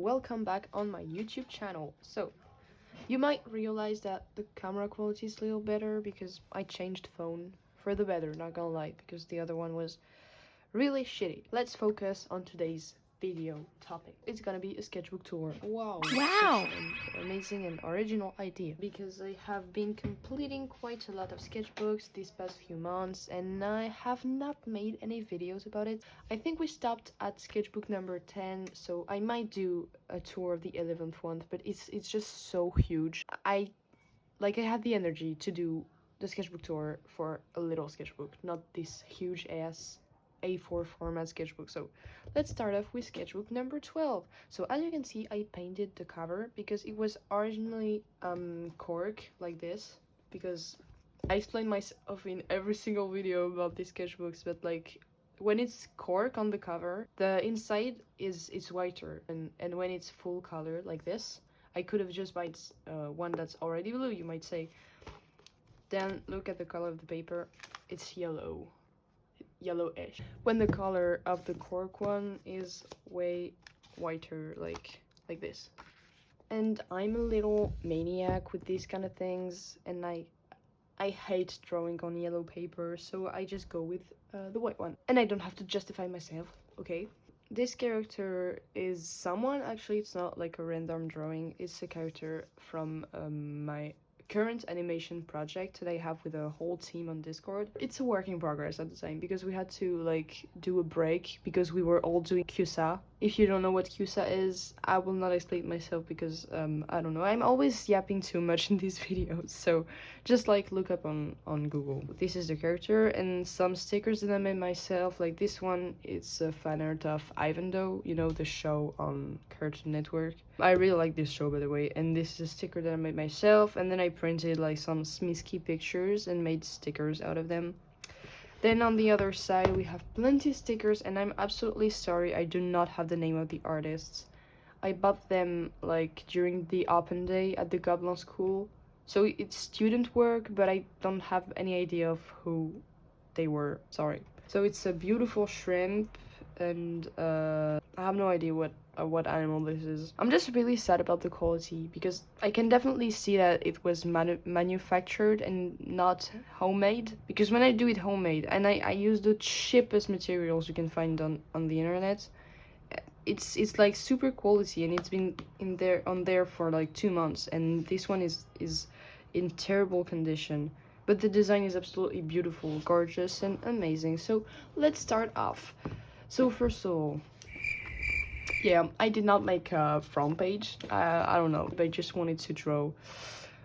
welcome back on my YouTube channel. So you might realize that the camera quality is a little better because I changed phone for the better, not gonna lie, because the other one was really shitty. Let's focus on today's video topic. It's gonna be a sketchbook tour. Wow. Such an amazing and original idea, because I have been completing quite a lot of sketchbooks these past few months and I have not made any videos about it. I think we stopped at sketchbook number 10, so I might do a tour of the 11th one, but it's just so huge. I had the energy to do the sketchbook tour for a little sketchbook, not this huge ass A4 format sketchbook. So let's start off with sketchbook number 12. So as you can see, I painted the cover because it was originally cork like this, because I explain myself in every single video about these sketchbooks, but like when it's cork on the cover, the inside is whiter, and when it's full color like this, I could have just bought one that's already blue, you might say. Then look at the color of the paper, it's yellowish, when the color of the cork one is way whiter, like this. And I'm a little maniac with these kind of things, and I hate drawing on yellow paper, so I just go with the white one. And I don't have to justify myself, okay? This character is someone, actually it's not like a random drawing, it's a character from my current animation project that I have with a whole team on Discord. It's a work in progress at the time, because we had to like do a break because we were all doing CUSA. If you don't know what CUSA is, I will not explain myself because I don't know, I'm always yapping too much in these videos, so just like look up on Google. This is the character, and some stickers that I made myself, like this one, it's a fan art of Ivanhoe, you know, the show on Cartoon Network. I really like this show, by the way, and this is a sticker that I made myself, and then I printed like some Smisky pictures and made stickers out of them. Then on the other side we have plenty of stickers, and I'm absolutely sorry I do not have the name of the artists. I bought them like during the open day at the Goblin School, so it's student work, but I don't have any idea of who they were, sorry. So it's a beautiful shrimp, and I have no idea what animal this is. I'm just really sad about the quality, because I can definitely see that it was manufactured and not homemade, because when I do it homemade and I use the cheapest materials you can find on the internet, it's like super quality, and it's been on there for like 2 months, and this one is in terrible condition. But the design is absolutely beautiful, gorgeous, and amazing. So let's start off. So first of all, yeah, I did not make a front page. I don't know, but I just wanted to draw,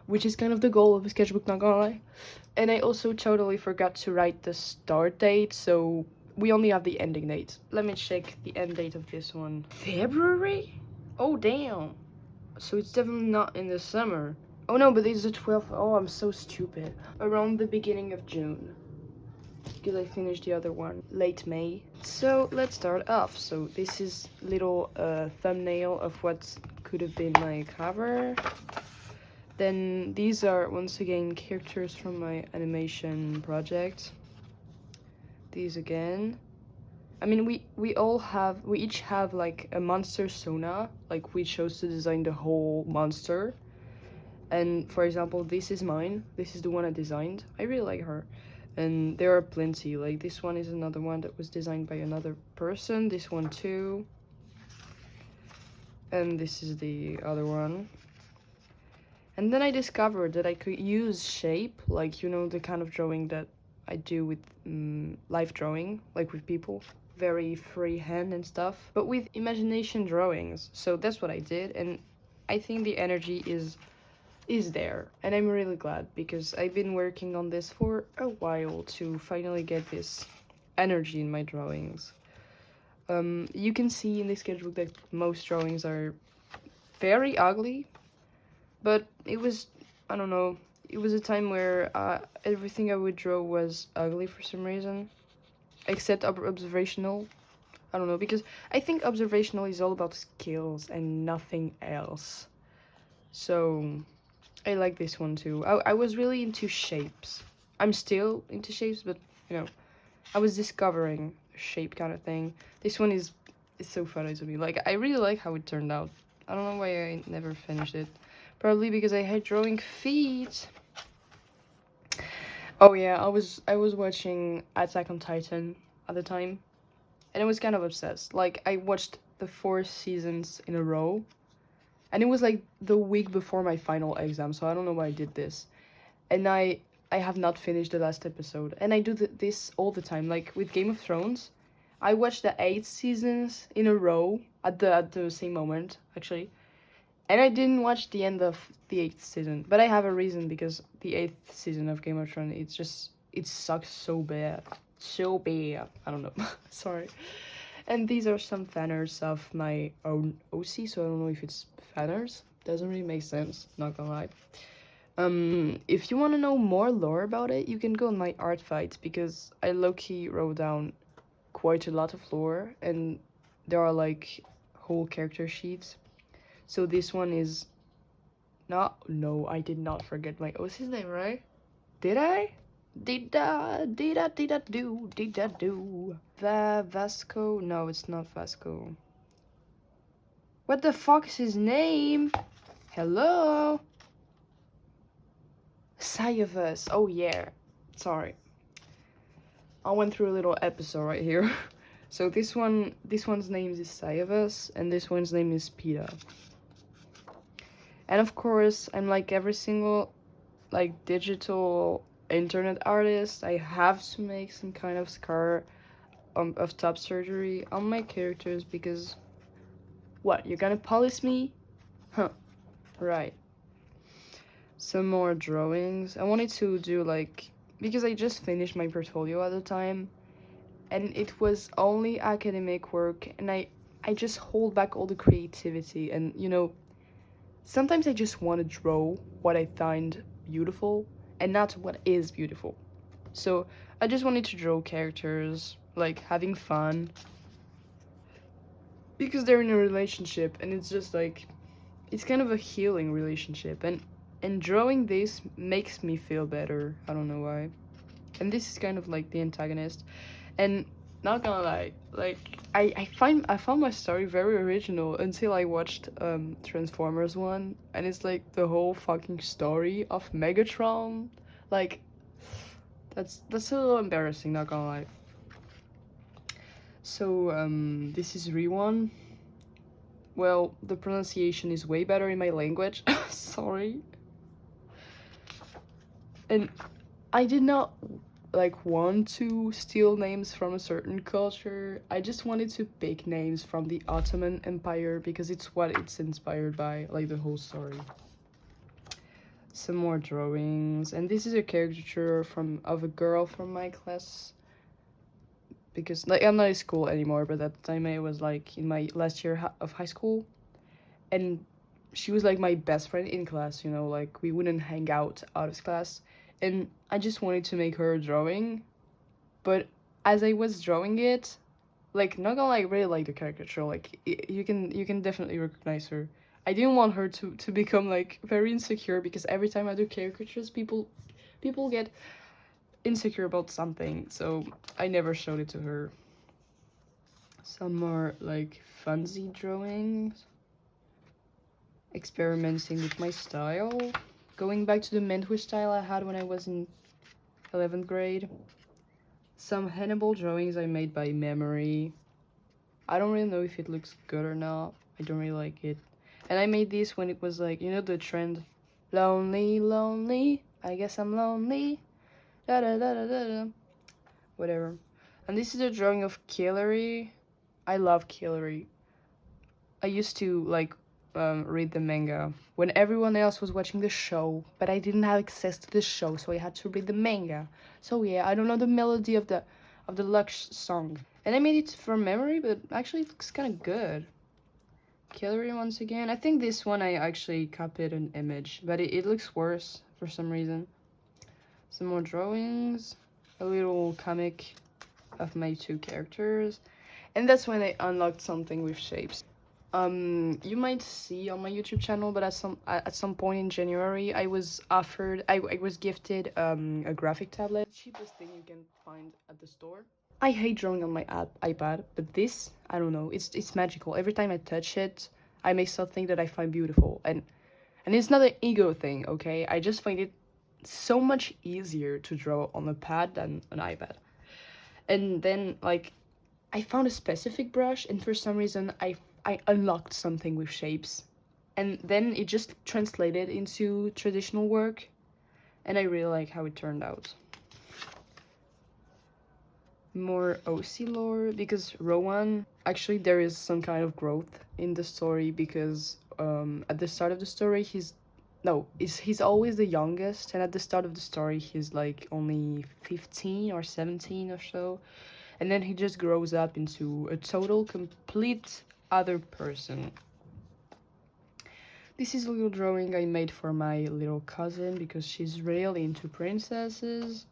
which is kind of the goal of a sketchbook, not gonna lie. And I also totally forgot to write the start date, so we only have the ending date. Let me check the end date of this one. February? Oh, damn. So it's definitely not in the summer. Oh no, but it's the 12th. Oh, I'm so stupid. Around the beginning of June, because I finished the other one late May. So let's start off. So this is little thumbnail of what could have been my cover. Then these are once again characters from my animation project. These again. I mean, we each have like a monster Sona, like we chose to design the whole monster. And for example, this is mine. This is the one I designed. I really like her. And there are plenty. Like this one is another one that was designed by another person. This one too. And this is the other one. And then I discovered that I could use shape, like, you know, the kind of drawing that I do with live drawing, like with people. Very freehand and stuff, but with imagination drawings. So that's what I did, and I think the energy is there, and I'm really glad, because I've been working on this for a while to finally get this energy in my drawings. You can see in this sketchbook that most drawings are very ugly, but it was, I don't know, it was a time where everything I would draw was ugly for some reason, except observational. I don't know, because I think observational is all about skills and nothing else. So I like this one too. I was really into shapes. I'm still into shapes, but you know, I was discovering shape kind of thing. This one is so funny to me. Like, I really like how it turned out. I don't know why I never finished it. Probably because I hate drawing feet. Oh yeah, I was watching Attack on Titan at the time, and I was kind of obsessed. Like I watched the 4 seasons in a row, and it was like the week before my final exam, so I don't know why I did this. And I have not finished the last episode, and I do this all the time. Like with Game of Thrones, I watched the 8 seasons in a row at the same moment actually, and I didn't watch the end of the 8th season. But I have a reason, because the 8th season of Game of Thrones, it sucks so bad, so bad. I don't know. Sorry. And these are some fanners of my own OC, so I don't know if it's fanners. Doesn't really make sense, not gonna lie. If you want to know more lore about it, you can go on my art fights, because I low-key wrote down quite a lot of lore, and there are like whole character sheets. So this one is not. No, I did not forget my OC's name, right? Did I? Did I do? Vasco? No, it's not Vasco. What the fuck is his name? Hello? Sayavas. Oh yeah. Sorry. I went through a little episode right here. So this one's name is Sayavas, and this one's name is Pita. And of course, I'm like every single like digital internet artist, I have to make some kind of scar of top surgery on my characters, because what, you're gonna polish me? Huh, right. Some more drawings. I wanted to do like, because I just finished my portfolio at the time, and it was only academic work, and I just hold back all the creativity, and sometimes I just want to draw what I find beautiful and not what is beautiful. So I just wanted to draw characters, like having fun, because they're in a relationship, and it's just like, it's kind of a healing relationship, and drawing this makes me feel better. I don't know why. And this is kind of like the antagonist. And not gonna lie, like I found my story very original until I watched Transformers 1, and it's like the whole fucking story of Megatron. Like that's a little embarrassing, not gonna lie. So this is Riwan. Well, the pronunciation is way better in my language. Sorry. And I did not like want to steal names from a certain culture. I just wanted to pick names from the Ottoman Empire, because it's what it's inspired by, like the whole story. Some more drawings, and this is a caricature of a girl from my class, because like I'm not in school anymore, but at the time I was like in my last year of high school, and she was like my best friend in class, like we wouldn't hang out of class, and I just wanted to make her a drawing. But as I was drawing it, like not gonna like really like the caricature, like you can definitely recognize her. I didn't want her to become like very insecure, because every time I do caricatures, people get insecure about something, so I never showed it to her. Some more like funsy drawings, experimenting with my style, going back to the Mentwish style I had when I was in 11th grade. Some Hannibal drawings I made by memory. I don't really know if it looks good or not. I don't really like it. And I made this when it was like, the trend. Lonely, lonely, I guess I'm lonely. Da da da da da da. Whatever. And this is a drawing of Killary. I love Killary. I used to like read the manga when everyone else was watching the show, but I didn't have access to the show, so I had to read the manga. So yeah, I don't know the melody of the Lux song, and I made it from memory, but actually it looks kind of good. Killary once again. I think this one I actually copied an image, but it looks worse for some reason. Some more drawings, a little comic of my two characters, and that's when I unlocked something with shapes. You might see on my YouTube channel, but at some point in January, I was gifted a graphic tablet, cheapest thing you can find at the store. I hate drawing on my iPad, but this, I don't know, it's magical. Every time I touch it, I may still think that I find beautiful. And it's not an ego thing, okay? I just find it so much easier to draw on a pad than an iPad. And then, like, I found a specific brush, and for some reason, I unlocked something with shapes. And then it just translated into traditional work, and I really like how it turned out. More OC lore, because Rowan, actually there is some kind of growth in the story, because at the start of the story he's always the youngest, and at the start of the story he's like only 15 or 17 or so, and then he just grows up into a total complete other person. This is a little drawing I made for my little cousin because she's really into princesses.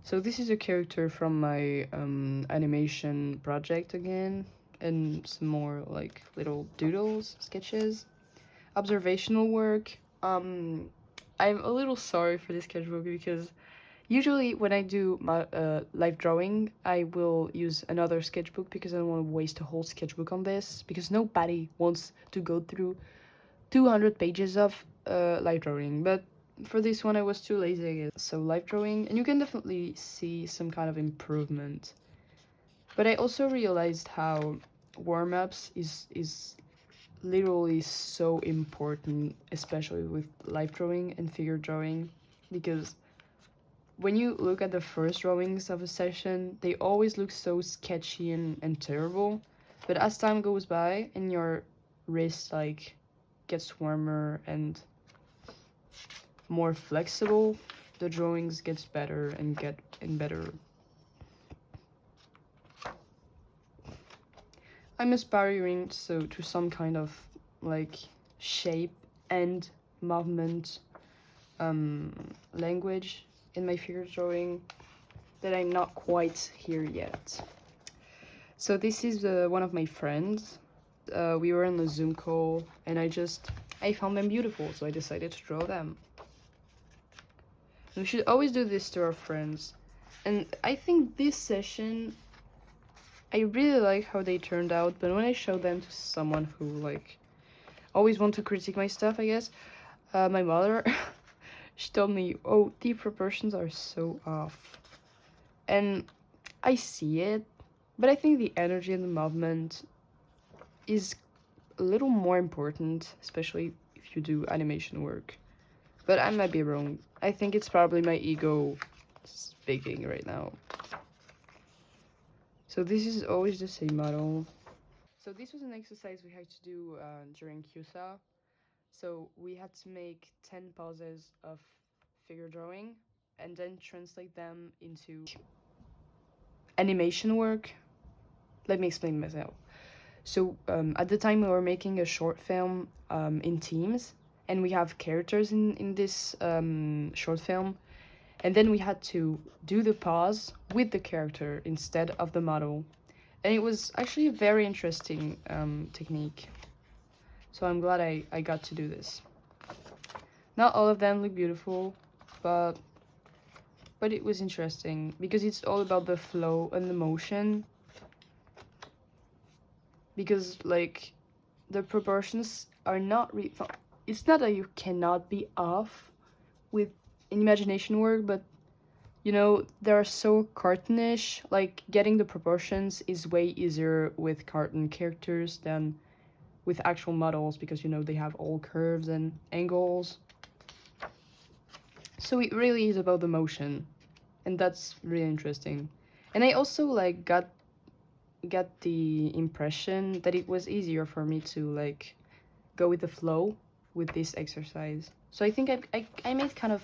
So this is a character from my animation project again, and some more like little doodles, sketches, observational work. I'm a little sorry for this sketchbook because usually when I do my live drawing, I will use another sketchbook because I don't want to waste a whole sketchbook on this, because nobody wants to go through 200 pages of live drawing. But for this one I was too lazy again. So live drawing, and you can definitely see some kind of improvement. But I also realized how warm-ups is literally so important, especially with live drawing and figure drawing, because when you look at the first drawings of a session, they always look so sketchy and terrible. But as time goes by and your wrist like gets warmer and more flexible, the drawings gets better and better. I'm aspiring to some kind of like shape and movement language in my figure drawing that I'm not quite here yet. So this is one of my friends. We were on a Zoom call and I found them beautiful, so I decided to draw them. We should always do this to our friends. And I think this session, I really like how they turned out, but when I show them to someone who like always want to critique my stuff, I guess, my mother, she told me, oh, the proportions are so off. And I see it, but I think the energy and the movement is a little more important, especially if you do animation work. But I might be wrong. I think it's probably my ego speaking right now. So this is always the same model. So this was an exercise we had to do during CUSA. So we had to make 10 poses of figure drawing and then translate them into animation work. Let me explain myself. So at the time we were making a short film in teams, and we have characters in this short film, and then we had to do the pose with the character instead of the model, and it was actually a very interesting technique. So I'm glad I got to do this. Not all of them look beautiful, but it was interesting because it's all about the flow and the motion. Because like the proportions are not it's not that you cannot be off with imagination work, but you know, they're so cartoonish. Like getting the proportions is way easier with cartoon characters than with actual models, because you know they have all curves and angles. So it really is about the motion, and that's really interesting. And I also like got the impression that it was easier for me to like go with the flow with this exercise. So I think I made kind of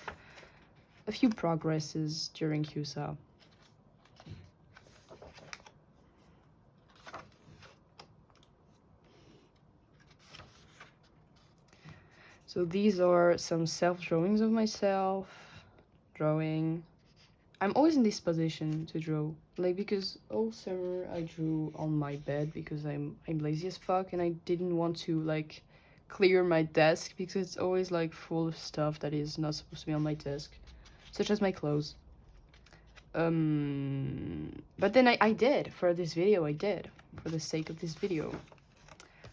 a few progresses during CUSA. So these are some self-drawings of myself drawing. I'm always in this position to draw, like, because all summer I drew on my bed because I'm lazy as fuck, and I didn't want to like clear my desk because it's always like full of stuff that is not supposed to be on my desk, such as my clothes. But then I did for this video. I did for the sake of this video.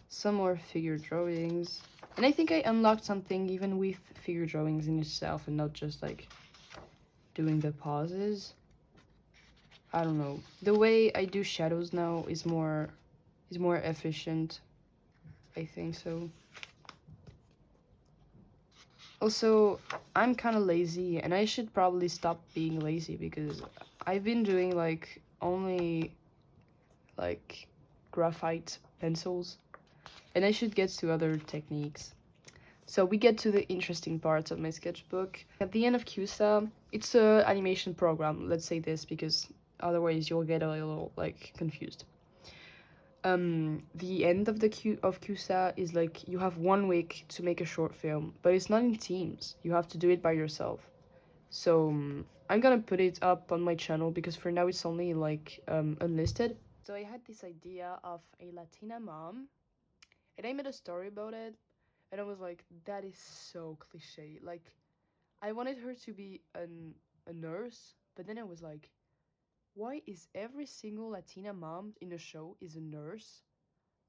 Some more figure drawings. And I think I unlocked something even with figure drawings in itself and not just like doing the pauses. I don't know. The way I do shadows now is more efficient. I think so. Also, I'm kind of lazy and I should probably stop being lazy because I've been doing like only like graphite pencils and I should get to other techniques. So we get to the interesting parts of my sketchbook. At the end of CUSA, it's a animation program, let's say this, because otherwise you'll get a little like confused. The end of CUSA is like you have 1 week to make a short film, but it's not in teams. You have to do it by yourself. So I'm gonna put it up on my channel because for now it's only like unlisted. So I had this idea of a Latina mom, and I made a story about it, and I was like, that is so cliche. Like, I wanted her to be a nurse, but then I was like, why is every single Latina mom in the show is a nurse?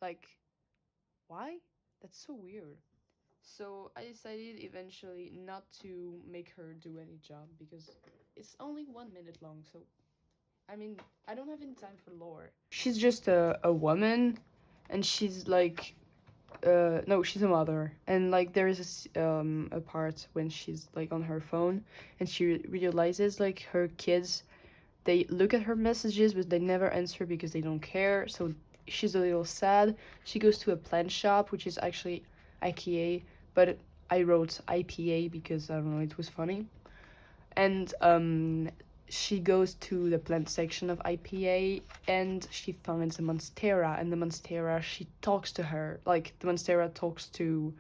Like, why? That's so weird. So I decided eventually not to make her do any job because it's only 1 minute long. So, I mean, I don't have any time for lore. She's just a woman, and she's like no, she's a mother, and like there is a part when she's like on her phone and she realizes like her kids, they look at her messages but they never answer because they don't care. So she's a little sad. She goes to a plant shop, which is actually IKEA, but I wrote IPA because I don't know, it was funny. And she goes to the plant section of IPA and she finds a monstera, and the monstera, she talks to her, like the monstera talks to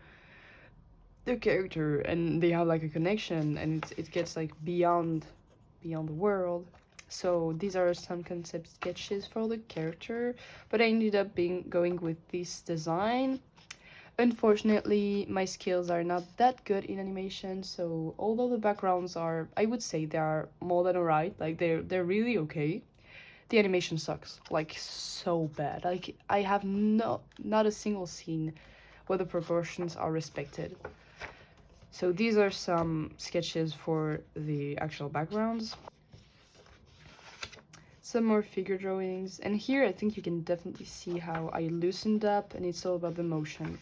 the character and they have like a connection, and it gets like beyond the world. So these are some concept sketches for the character, but I ended up going with this design. Unfortunately, my skills are not that good in animation, so although the backgrounds are, I would say they are more than alright, like they're really okay, the animation sucks, like so bad. Like I have not a single scene where the proportions are respected. So these are some sketches for the actual backgrounds. Some more figure drawings, and here I think you can definitely see how I loosened up, and it's all about the motion.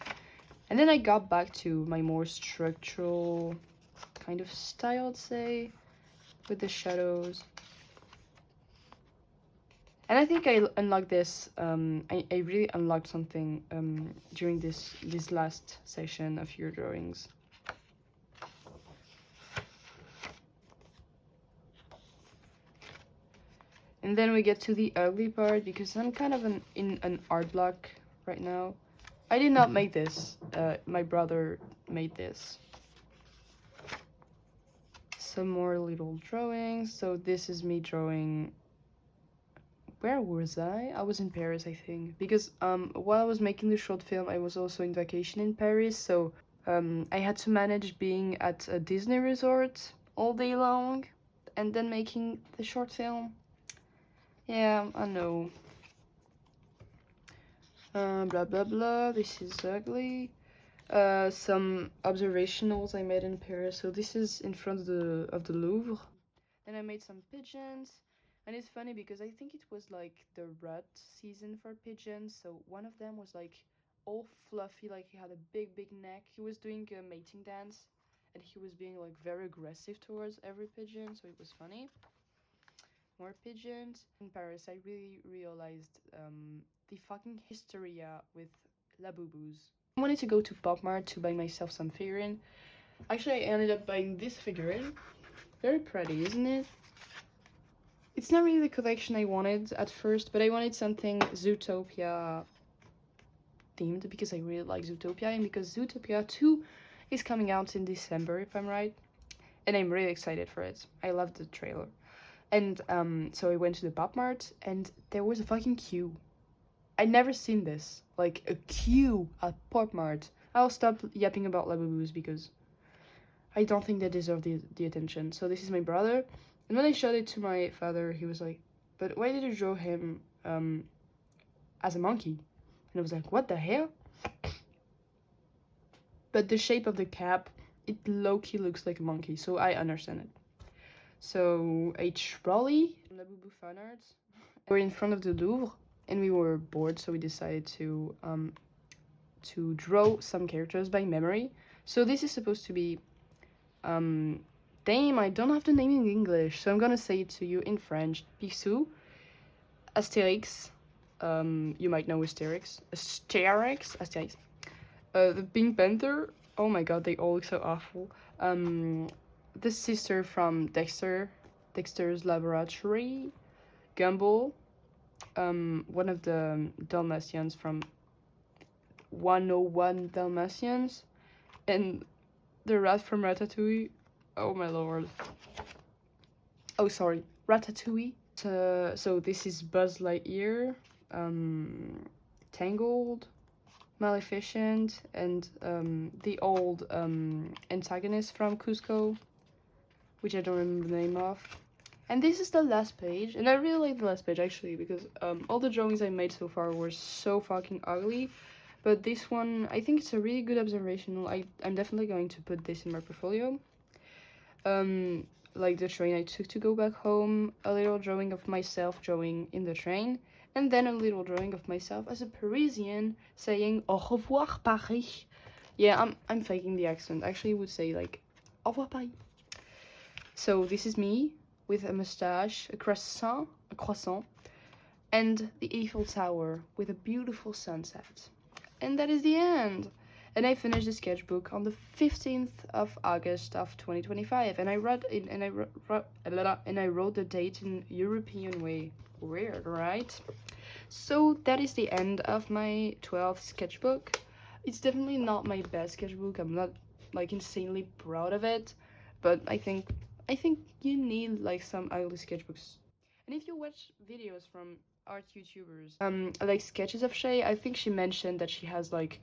And then I got back to my more structural kind of style, I'd say, with the shadows. And I think I unlocked this, I really unlocked something during this last session of your drawings. And then we get to the ugly part because I'm kind of in an art block right now. I did not make this, my brother made this. Some more little drawings. So this is me drawing. Where was I? I was in Paris, I think, because while I was making the short film, I was also in vacation in Paris, so I had to manage being at a Disney resort all day long and then making the short film. Yeah, I know. Blah blah blah. This is ugly. Some observationals I made in Paris. So this is in front of the Louvre. Then I made some pigeons. And it's funny because I think it was like the rut season for pigeons. So one of them was like all fluffy, like he had a big neck. He was doing a mating dance and he was being like very aggressive towards every pigeon, so it was funny. More pigeons. In Paris, I really realized the fucking hysteria with Labubus. I wanted to go to Pop Mart to buy myself some figurine. Actually, I ended up buying this figurine. Very pretty, isn't it? It's not really the collection I wanted at first, but I wanted something Zootopia themed because I really like Zootopia and because Zootopia 2 is coming out in December, if I'm right. And I'm really excited for it. I love the trailer. And so I went to the Pop Mart and there was a fucking queue. I'd never seen this. Like a queue at Pop Mart. I'll stop yapping about Labubus because I don't think they deserve the attention. So this is my brother. And when I showed it to my father, he was like, but why did you draw him as a monkey? And I was like, what the hell? But the shape of the cap, it low-key looks like a monkey, so I understand it. So a trolley from the Boo Fun Arts. We're in front of the Louvre, and we were bored, so we decided to draw some characters by memory. So this is supposed to be, damn, I don't have the name in English, so I'm gonna say it to you in French. Picsou, Astérix, you might know Asterix, Asterix, the Pink Panther. Oh my god, they all look so awful. The sister from Dexter's Laboratory, Gumball, one of the Dalmatians from 101 Dalmatians, and the rat from Ratatouille. Oh my lord. Oh, sorry, Ratatouille. So this is Buzz Lightyear, Tangled, Maleficent, and the old antagonist from Cusco, which I don't remember the name of. And this is the last page, and I really like the last page actually, because all the drawings I made so far were so fucking ugly, but this one, I think it's a really good observation. I'm definitely going to put this in my portfolio. Like the train I took to go back home, a little drawing of myself drawing in the train, and then a little drawing of myself as a Parisian saying au revoir Paris. Yeah, I'm faking the accent. Actually, I would say like au revoir Paris. So this is me with a mustache, a croissant, and the Eiffel Tower with a beautiful sunset. And that is the end. And I finished the sketchbook on the 15th of August of 2025, and I wrote the date in European way. Weird, right? So that is the end of my 12th sketchbook. It's definitely not my best sketchbook. I'm not like insanely proud of it, but I think you need like some ugly sketchbooks. And if you watch videos from art YouTubers, like Sketches of Shay, I think she mentioned that she has like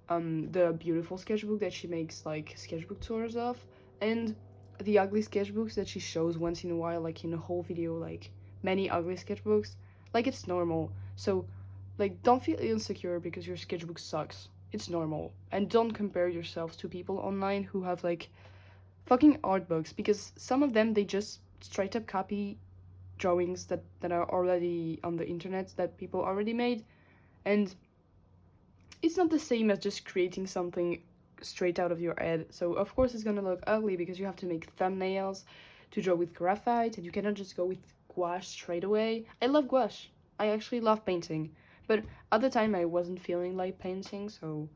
the beautiful sketchbook that she makes like sketchbook tours of, and the ugly sketchbooks that she shows once in a while, like in a whole video, like many ugly sketchbooks. Like it's normal. So like don't feel insecure because your sketchbook sucks. It's normal. And don't compare yourselves to people online who have like fucking art books, because some of them they just straight up copy drawings that are already on the internet that people already made, and it's not the same as just creating something straight out of your head. So of course it's gonna look ugly because you have to make thumbnails to draw with graphite, and you cannot just go with gouache straight away. I love gouache. I actually love painting, but at the time I wasn't feeling like painting, so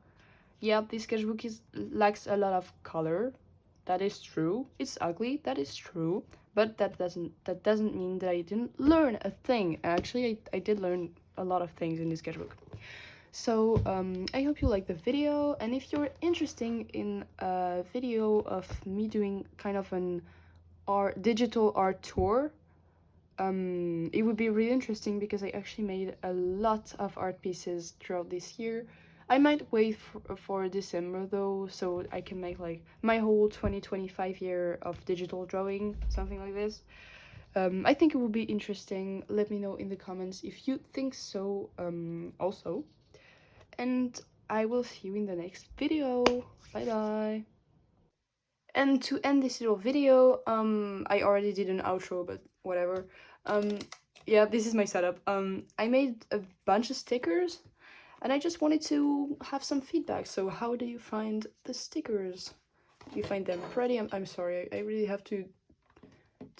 yeah, this sketchbook lacks a lot of color. That is true. It's ugly. That is true. But that doesn't mean that I didn't learn a thing. Actually, I did learn a lot of things in this sketchbook. So I hope you like the video, and if you're interested in a video of me doing kind of an digital art tour, it would be really interesting because I actually made a lot of art pieces throughout this year. I might wait for December though, so I can make like my whole 2025 year of digital drawing, something like this. I think it would be interesting. Let me know in the comments if you think so, also. And I will see you in the next video. Bye bye. And to end this little video, I already did an outro, but whatever. Yeah, this is my setup. I made a bunch of stickers, and I just wanted to have some feedback. So how do you find the stickers? Do you find them pretty? I'm sorry, I really have to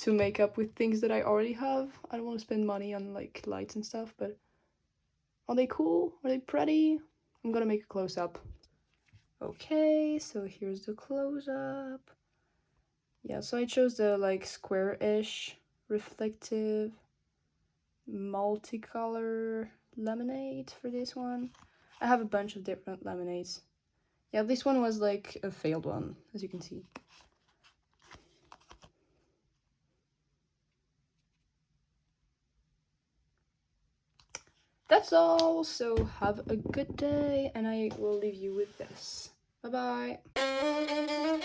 make up with things that I already have. I don't want to spend money on like lights and stuff, but are they cool? Are they pretty? I'm gonna make a close-up. Okay, so here's the close-up. Yeah, so I chose the like square-ish, reflective, multicolor laminate for this one. I have a bunch of different laminates. Yeah, this one was like a failed one, as you can see. That's all, so have a good day, and I will leave you with this. Bye bye.